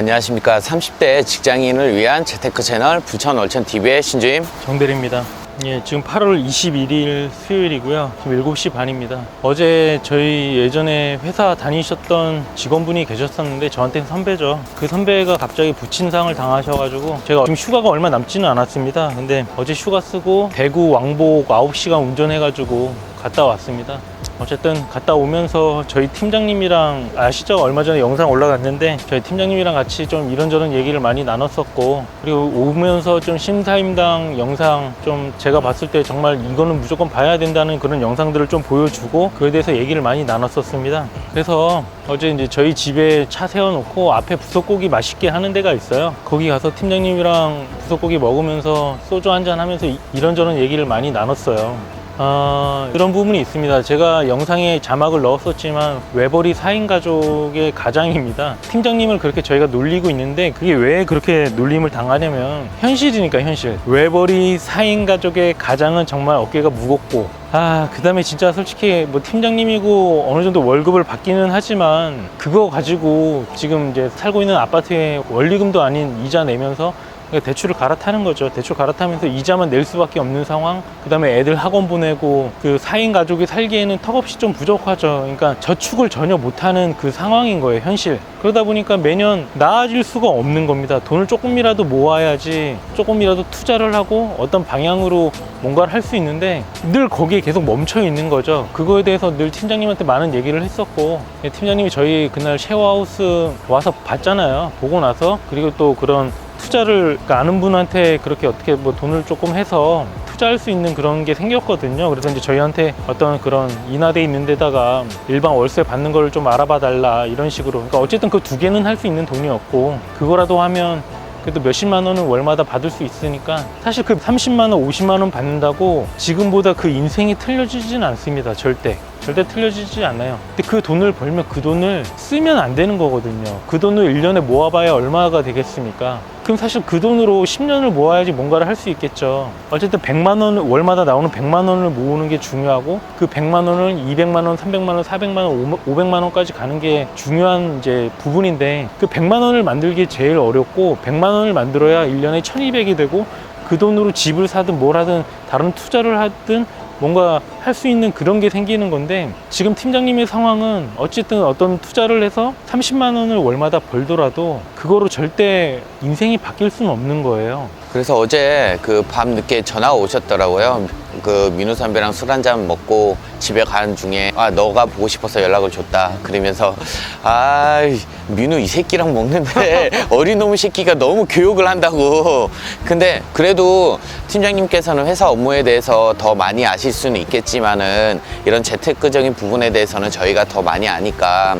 안녕하십니까. 30대 직장인을 위한 재테크 채널 부천월천TV의 신주임 정대리입니다. 예, 지금 8월 21일 수요일이고요. 지금 7시 반입니다. 어제 저희 예전에 회사 다니셨던 직원분이 계셨었는데 저한테는 선배죠. 그 선배가 갑자기 부친상을 당하셔가지고 제가 지금 휴가가 얼마 남지는 않았습니다. 근데 어제 휴가 쓰고 대구 왕복 9시간 운전해가지고 갔다 왔습니다. 어쨌든 갔다 오면서 저희 팀장님이랑 아시죠? 얼마 전에 영상 올라갔는데 저희 팀장님이랑 같이 좀 이런저런 얘기를 많이 나눴었고, 그리고 오면서 좀 심사임당 영상 좀 제가 봤을 때 정말 이거는 무조건 봐야 된다는 그런 영상들을 좀 보여주고 그에 대해서 얘기를 많이 나눴었습니다. 그래서 어제 이제 저희 집에 차 세워놓고 앞에 부석고기 맛있게 하는 데가 있어요. 거기 가서 팀장님이랑 부석고기 먹으면서 소주 한잔 하면서 이런저런 얘기를 많이 나눴어요. 그런 부분이 있습니다. 제가 영상에 자막을 넣었었지만 외벌이 4인 가족의 가장입니다. 팀장님을 그렇게 저희가 놀리고 있는데 그게 왜 그렇게 놀림을 당하냐면 현실이니까 현실. 외벌이 4인 가족의 가장은 정말 어깨가 무겁고, 그 다음에 진짜 솔직히 뭐 팀장님이고 어느 정도 월급을 받기는 하지만 그거 가지고 지금 이제 살고 있는 아파트에 원리금도 아닌 이자 내면서 대출을 갈아타는 거죠. 대출 갈아타면서 이자만 낼 수밖에 없는 상황. 그 다음에 애들 학원 보내고 그 4인 가족이 살기에는 턱없이 좀 부족하죠. 그러니까 저축을 전혀 못하는 그 상황인 거예요, 현실. 그러다 보니까 매년 나아질 수가 없는 겁니다. 돈을 조금이라도 모아야지 조금이라도 투자를 하고 어떤 방향으로 뭔가를 할 수 있는데 늘 거기에 계속 멈춰 있는 거죠. 그거에 대해서 늘 팀장님한테 많은 얘기를 했었고, 팀장님이 저희 그날 쉐어하우스 와서 봤잖아요. 보고 나서 그리고 또 그런 투자를 아는 분한테 그렇게 어떻게 뭐 돈을 조금 해서 투자할 수 있는 그런 게 생겼거든요. 그래서 이제 저희한테 어떤 그런 인하돼 있는 데다가 일반 월세 받는 걸 좀 알아봐 달라 이런 식으로. 그러니까 어쨌든 그 두 개는 할 수 있는 돈이었고, 그거라도 하면 그래도 몇십만 원은 월마다 받을 수 있으니까 사실 그 30만 원, 50만 원 받는다고 지금보다 그 인생이 틀려지진 않습니다. 절대 틀려지지 않아요. 근데 그 돈을 벌면 그 돈을 쓰면 안 되는 거거든요. 그 돈을 1년에 모아봐야 얼마가 되겠습니까? 그럼 사실 그 돈으로 10년을 모아야지 뭔가를 할 수 있겠죠. 어쨌든 100만 원, 월마다 나오는 100만 원을 모으는 게 중요하고, 그 100만 원을 200만 원, 300만 원, 400만 원, 500만 원까지 가는 게 중요한 이제 부분인데, 그 100만 원을 만들기 제일 어렵고, 100만 원을 만들어야 1년에 1200이 되고, 그 돈으로 집을 사든 뭘 하든 다른 투자를 하든 뭔가 할 수 있는 그런 게 생기는 건데, 지금 팀장님의 상황은 어쨌든 어떤 투자를 해서 30만 원을 월마다 벌더라도 그거로 절대 인생이 바뀔 수는 없는 거예요. 그래서 어제 그 밤 늦게 전화가 오셨더라고요. 그 민우 선배랑 술 한잔 먹고 집에 가는 중에 너가 보고 싶어서 연락을 줬다 그러면서, 민우 이 새끼랑 먹는데 어린 놈의 새끼가 너무 교육을 한다고. 근데 그래도 팀장님께서는 회사 업무에 대해서 더 많이 아실 수는 있겠지만은 이런 재테크적인 부분에 대해서는 저희가 더 많이 아니까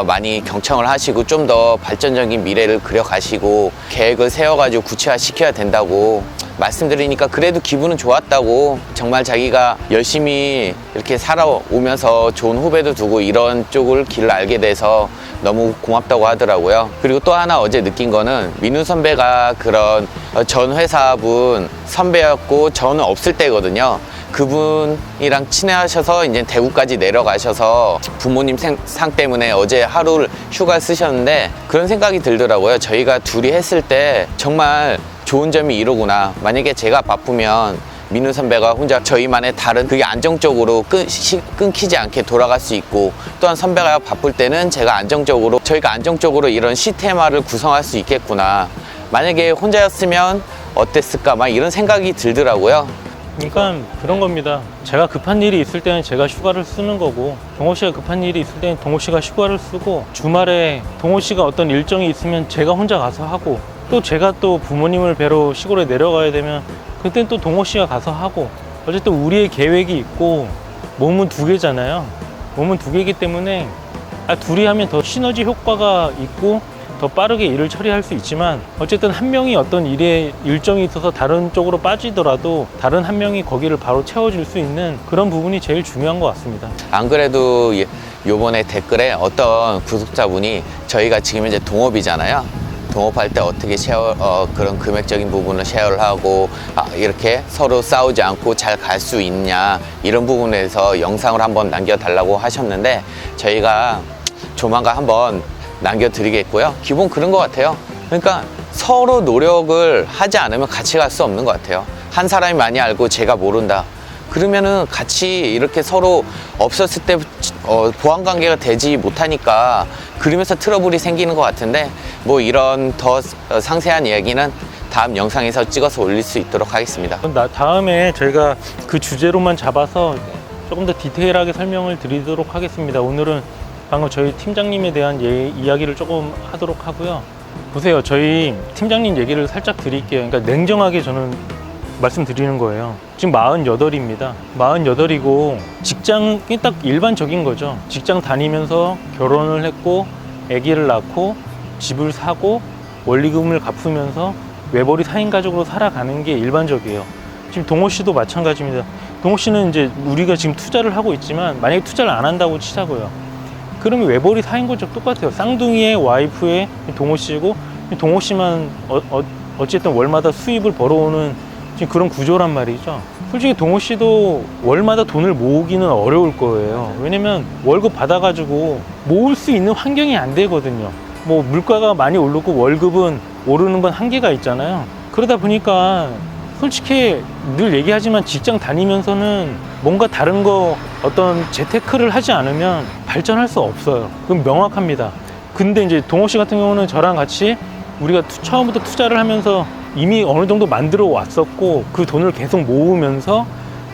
많이 경청을 하시고 좀 더 발전적인 미래를 그려가시고 계획을 세워가지고 구체화시켜야 된다고 말씀드리니까 그래도 기분은 좋았다고. 정말 자기가 열심히 이렇게 살아오면서 좋은 후배도 두고 이런 쪽을 길을 알게 돼서 너무 고맙다고 하더라고요. 그리고 또 하나 어제 느낀 거는 민우 선배가 그런 전 회사분 선배였고 저는 없을 때거든요. 그분이랑 친해하셔서 이제 대구까지 내려가셔서 부모님 상 때문에 어제 하루를 휴가 쓰셨는데 그런 생각이 들더라고요. 저희가 둘이 했을 때 정말 좋은 점이 이러구나. 만약에 제가 바쁘면 민우 선배가 혼자 저희만의 다른 그게 안정적으로 끊기지 않게 돌아갈 수 있고, 또한 선배가 바쁠 때는 저희가 안정적으로 이런 시스템화를 구성할 수 있겠구나. 만약에 혼자였으면 어땠을까 막 이런 생각이 들더라고요. 그러니까 그런 겁니다. 제가 급한 일이 있을 때는 제가 휴가를 쓰는 거고, 동호 씨가 급한 일이 있을 때는 동호 씨가 휴가를 쓰고, 주말에 동호 씨가 어떤 일정이 있으면 제가 혼자 가서 하고, 또 제가 또 부모님을 뵈러 시골에 내려가야 되면 그때는 또 동호 씨가 가서 하고, 어쨌든 우리의 계획이 있고 몸은 두 개잖아요. 몸은 두 개이기 때문에 둘이 하면 더 시너지 효과가 있고 더 빠르게 일을 처리할 수 있지만, 어쨌든 한 명이 어떤 일에 일정이 있어서 다른 쪽으로 빠지더라도 다른 한 명이 거기를 바로 채워줄 수 있는 그런 부분이 제일 중요한 것 같습니다. 안 그래도 요번에 댓글에 어떤 구독자분이 저희가 지금 이제 동업이잖아요. 동업할 때 어떻게 그런 금액적인 부분을 쉐어를 하고 이렇게 서로 싸우지 않고 잘 갈 수 있냐, 이런 부분에서 영상을 한번 남겨달라고 하셨는데 저희가 조만간 한번 남겨드리겠고요. 기본 그런 것 같아요. 그러니까 서로 노력을 하지 않으면 같이 갈 수 없는 것 같아요. 한 사람이 많이 알고 제가 모른다. 그러면은 같이 이렇게 서로 없었을 때 보완 관계가 되지 못하니까 그러면서 트러블이 생기는 것 같은데, 뭐 이런 더 상세한 이야기는 다음 영상에서 찍어서 올릴 수 있도록 하겠습니다. 다음에 저희가 그 주제로만 잡아서 조금 더 디테일하게 설명을 드리도록 하겠습니다. 오늘은 방금 저희 팀장님에 대한 이야기를 조금 하도록 하고요. 보세요, 저희 팀장님 얘기를 살짝 드릴게요. 그러니까 냉정하게 저는 말씀드리는 거예요. 지금 48입니다. 48이고 직장이 딱 일반적인 거죠. 직장 다니면서 결혼을 했고 아기를 낳고 집을 사고 원리금을 갚으면서 외벌이 4인 가족으로 살아가는 게 일반적이에요. 지금 동호 씨도 마찬가지입니다. 동호 씨는 이제 우리가 지금 투자를 하고 있지만 만약에 투자를 안 한다고 치자고요. 그러면 외벌이 4인 가족 똑같아요. 쌍둥이의 와이프의 동호 씨고, 동호 씨만 어쨌든 월마다 수입을 벌어오는 지금 그런 구조란 말이죠. 솔직히 동호 씨도 월마다 돈을 모으기는 어려울 거예요. 왜냐면 월급 받아가지고 모을 수 있는 환경이 안 되거든요. 뭐 물가가 많이 오르고 월급은 오르는 건 한계가 있잖아요. 그러다 보니까 솔직히 늘 얘기하지만 직장 다니면서는 뭔가 다른 거 어떤 재테크를 하지 않으면 발전할 수 없어요. 그건 명확합니다. 근데 이제 동호 씨 같은 경우는 저랑 같이 우리가 처음부터 투자를 하면서 이미 어느 정도 만들어 왔었고 그 돈을 계속 모으면서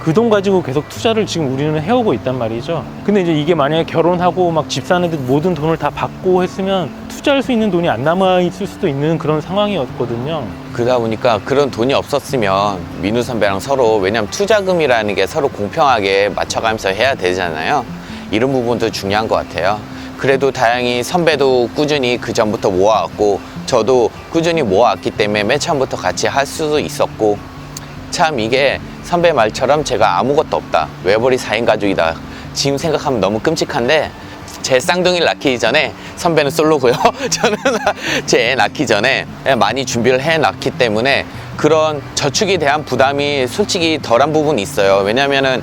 그 돈 가지고 계속 투자를 지금 우리는 해오고 있단 말이죠. 근데 이제 이게 만약에 결혼하고 막 집 사는데 모든 돈을 다 받고 했으면 투자할 수 있는 돈이 안 남아 있을 수도 있는 그런 상황이었거든요. 그러다 보니까 그런 돈이 없었으면 민우 선배랑 서로, 왜냐면 투자금이라는 게 서로 공평하게 맞춰가면서 해야 되잖아요. 이런 부분도 중요한 것 같아요. 그래도 다행히 선배도 꾸준히 그 전부터 모아왔고 저도 꾸준히 모아왔기 때문에 맨 처음부터 같이 할 수도 있었고, 참 이게 선배 말처럼 제가 아무것도 없다, 외벌이 4인 가족이다, 지금 생각하면 너무 끔찍한데, 제 쌍둥이를 낳기 전에, 선배는 솔로고요. 저는 제 애 낳기 전에 많이 준비를 해놨기 때문에 그런 저축에 대한 부담이 솔직히 덜한 부분이 있어요. 왜냐면은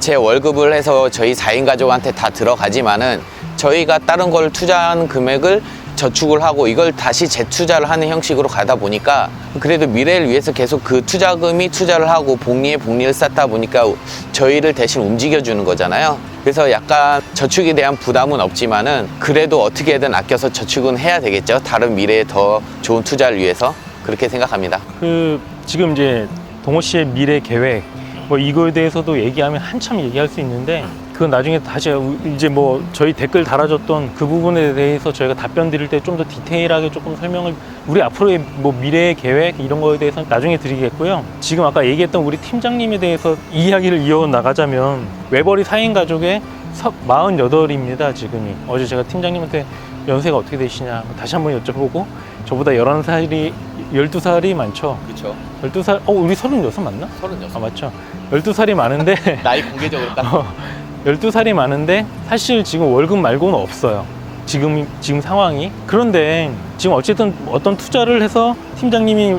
제 월급을 해서 저희 4인 가족한테 다 들어가지만은 저희가 다른 걸 투자한 금액을 저축을 하고 이걸 다시 재투자를 하는 형식으로 가다 보니까 그래도 미래를 위해서 계속 그 투자금이 투자를 하고 복리에 복리를 쌓다 보니까 저희를 대신 움직여주는 거잖아요. 그래서 약간 저축에 대한 부담은 없지만은 그래도 어떻게든 아껴서 저축은 해야 되겠죠. 다른 미래에 더 좋은 투자를 위해서. 그렇게 생각합니다. 지금 이제 동호 씨의 미래 계획 뭐 이거에 대해서도 얘기하면 한참 얘기할 수 있는데, 그건 나중에 다시 이제 뭐 저희 댓글 달아줬던 그 부분에 대해서 저희가 답변 드릴 때 좀 더 디테일하게 조금 설명을, 우리 앞으로의 뭐 미래의 계획 이런 거에 대해서는 나중에 드리겠고요. 지금 아까 얘기했던 우리 팀장님에 대해서 이야기를 이어나가자면, 외벌이 4인 가족의 48입니다 지금이. 어제 제가 팀장님한테 연세가 어떻게 되시냐 다시 한번 여쭤보고, 저보다 12살이 많죠. 그렇죠. 12살, 우리 36 맞나? 36. 아, 맞죠. 12살이 많은데 나이 공개적으로 딱. 12살이 많은데 사실 지금 월급 말고는 없어요. 지금 상황이. 그런데 지금 어쨌든 어떤 투자를 해서 팀장님이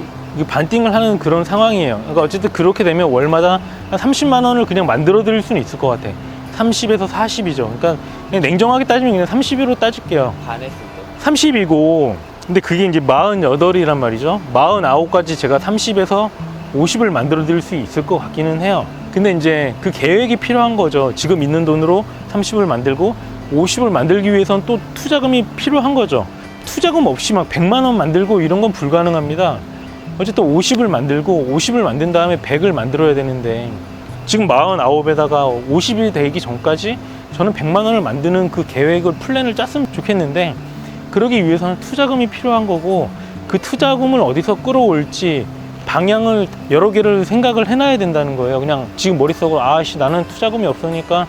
반띵을 하는 그런 상황이에요. 그러니까 어쨌든 그렇게 되면 월마다 한 30만 원을 그냥 만들어 드릴 수는 있을 것 같아. 30에서 40이죠. 그러니까 그냥 냉정하게 따지면 그냥 30으로 따질게요. 반했을 때. 30이고, 근데 그게 이제 48이란 말이죠. 49까지 제가 30에서 50을 만들어 드릴 수 있을 것 같기는 해요. 근데 이제 그 계획이 필요한 거죠. 지금 있는 돈으로 30을 만들고 50을 만들기 위해서는 또 투자금이 필요한 거죠. 투자금 없이 막 100만 원 만들고 이런 건 불가능합니다. 어쨌든 50을 만들고 50을 만든 다음에 100을 만들어야 되는데, 지금 49에다가 50이 되기 전까지 저는 100만 원을 만드는 그 계획을, 플랜을 짰으면 좋겠는데, 그러기 위해서는 투자금이 필요한 거고, 그 투자금을 어디서 끌어올지 방향을 여러 개를 생각을 해놔야 된다는 거예요. 그냥 지금 머릿속으로 나는 투자금이 없으니까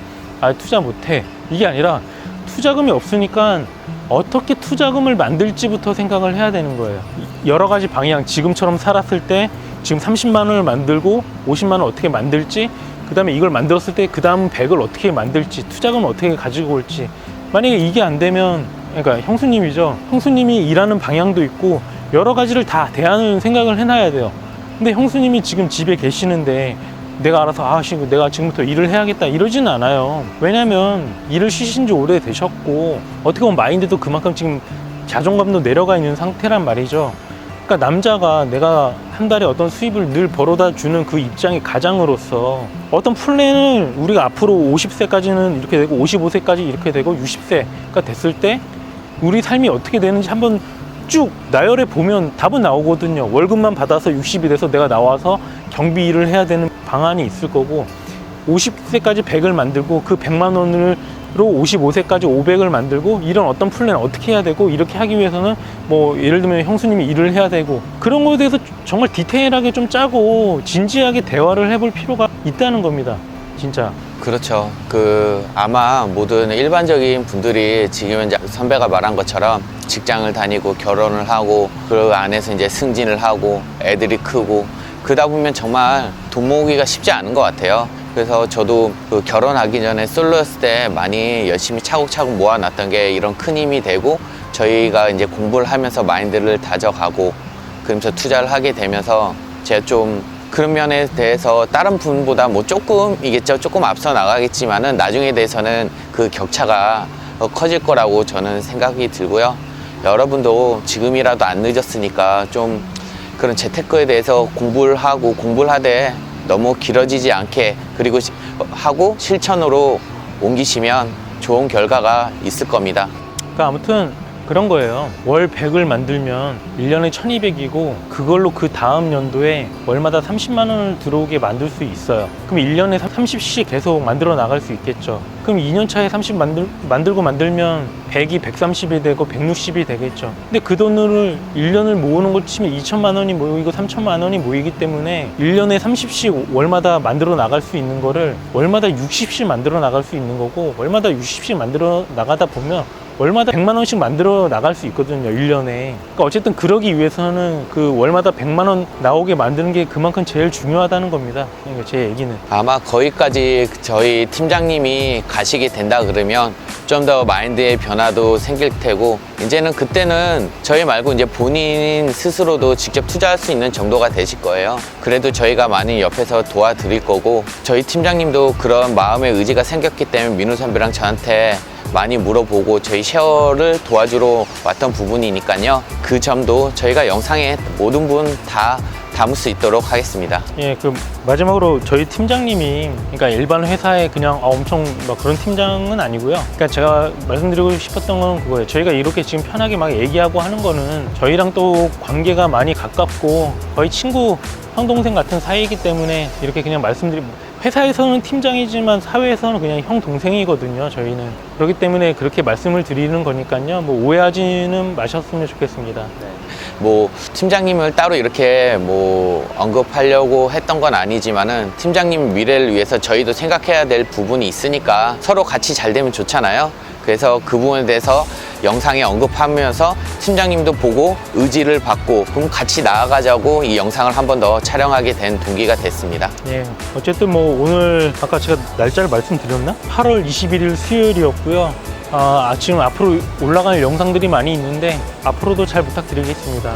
투자 못해, 이게 아니라 투자금이 없으니까 어떻게 투자금을 만들지부터 생각을 해야 되는 거예요. 여러 가지 방향, 지금처럼 살았을 때 지금 30만 원을 만들고 50만 원 어떻게 만들지, 그 다음에 이걸 만들었을 때 그 다음 100을 어떻게 만들지, 투자금을 어떻게 가지고 올지. 만약에 이게 안 되면, 그러니까 형수님이죠. 형수님이 일하는 방향도 있고 여러 가지를 다 대안을 생각을 해놔야 돼요. 근데 형수님이 지금 집에 계시는데 내가 알아서 내가 지금부터 일을 해야겠다 이러지는 않아요. 왜냐면 일을 쉬신 지 오래 되셨고, 어떻게 보면 마인드도 그만큼 지금 자존감도 내려가 있는 상태란 말이죠. 그러니까 남자가 내가 한 달에 어떤 수입을 늘 벌어다 주는 그 입장의 가장으로서 어떤 플랜을 우리가 앞으로 50세까지는 이렇게 되고 55세까지 이렇게 되고 60세가 됐을 때 우리 삶이 어떻게 되는지 한번 쭉 나열해 보면 답은 나오거든요. 월급만 받아서 60이 돼서 내가 나와서 경비 일을 해야 되는 방안이 있을 거고, 50세까지 100을 만들고 그 100만 원으로 55세까지 500을 만들고, 이런 어떤 플랜 어떻게 해야 되고, 이렇게 하기 위해서는 뭐 예를 들면 형수님이 일을 해야 되고, 그런 거에 대해서 정말 디테일하게 좀 짜고 진지하게 대화를 해볼 필요가 있다는 겁니다. 진짜. 그렇죠. 아마 모든 일반적인 분들이 지금 이제 선배가 말한 것처럼 직장을 다니고 결혼을 하고 그 안에서 이제 승진을 하고 애들이 크고 그러다 보면 정말 돈 모으기가 쉽지 않은 것 같아요. 그래서 저도 결혼하기 전에 솔로였을 때 많이 열심히 차곡차곡 모아놨던 게 이런 큰 힘이 되고, 저희가 이제 공부를 하면서 마인드를 다져가고 그러면서 투자를 하게 되면서 제가 좀 그런 면에 대해서 다른 분보다 뭐 조금이겠죠. 조금 앞서 나가겠지만은 나중에 대해서는 그 격차가 커질 거라고 저는 생각이 들고요. 여러분도 지금이라도 안 늦었으니까 좀 그런 재테크에 대해서 공부를 하되 너무 길어지지 않게, 그리고 하고 실천으로 옮기시면 좋은 결과가 있을 겁니다. 그러니까 아무튼 그런 거예요. 월 100을 만들면 1년에 1200이고 그걸로 그 다음 연도에 월마다 30만 원을 들어오게 만들 수 있어요. 그럼 1년에 30씩 계속 만들어 나갈 수 있겠죠. 그럼 2년 차에 30 만들면 100이 130이 되고 160이 되겠죠. 근데 그 돈을 1년을 모으는 걸 치면 2천만 원이 모이고 3천만 원이 모이기 때문에 1년에 30씩 월마다 만들어 나갈 수 있는 거를 월마다 60씩 만들어 나갈 수 있는 거고, 월마다 60씩 만들어 나가다 보면 월마다 100만 원씩 만들어 나갈 수 있거든요, 1년에. 그러니까 어쨌든 그러기 위해서는 그 월마다 100만 원 나오게 만드는 게 그만큼 제일 중요하다는 겁니다. 그러니까 제 얘기는. 아마 거기까지 저희 팀장님이 가시게 된다 그러면 좀 더 마인드의 변화도 생길 테고, 이제는 그때는 저희 말고 이제 본인 스스로도 직접 투자할 수 있는 정도가 되실 거예요. 그래도 저희가 많이 옆에서 도와드릴 거고, 저희 팀장님도 그런 마음의 의지가 생겼기 때문에 민우 선배랑 저한테 많이 물어보고 저희 쉐어를 도와주러 왔던 부분이니까요. 그 점도 저희가 영상에 모든 분 다 담을 수 있도록 하겠습니다. 예, 마지막으로 저희 팀장님이, 그러니까 일반 회사에 그냥 엄청 막 그런 팀장은 아니고요. 그러니까 제가 말씀드리고 싶었던 건 그거예요. 저희가 이렇게 지금 편하게 막 얘기하고 하는 거는 저희랑 또 관계가 많이 가깝고 거의 친구, 형 동생 같은 사이이기 때문에 이렇게 그냥 회사에서는 팀장이지만 사회에서는 그냥 형 동생이거든요, 저희는. 그렇기 때문에 그렇게 말씀을 드리는 거니까요. 뭐 오해하지는 마셨으면 좋겠습니다. 뭐 팀장님을 따로 이렇게 뭐 언급하려고 했던 건 아니지만은 팀장님 미래를 위해서 저희도 생각해야 될 부분이 있으니까 서로 같이 잘 되면 좋잖아요. 그래서 그 부분에 대해서 영상에 언급하면서 팀장님도 보고 의지를 받고 그럼 같이 나아가자고 이 영상을 한 번 더 촬영하게 된 동기가 됐습니다. 예, 어쨌든 뭐 오늘 아까 제가 날짜를 말씀드렸나? 8월 21일 수요일이었고요. 지금 앞으로 올라갈 영상들이 많이 있는데 앞으로도 잘 부탁드리겠습니다.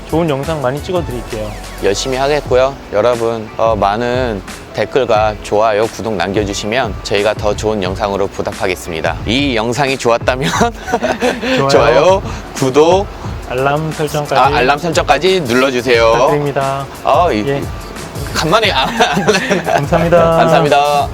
좋은 영상 많이 찍어 드릴게요. 열심히 하겠고요. 여러분 많은 댓글과 좋아요, 구독 남겨주시면 저희가 더 좋은 영상으로 보답하겠습니다. 이 영상이 좋았다면 좋아요, 구독, 알람 설정까지 눌러주세요. 부탁드립니다. 간만에 감사합니다. 감사합니다.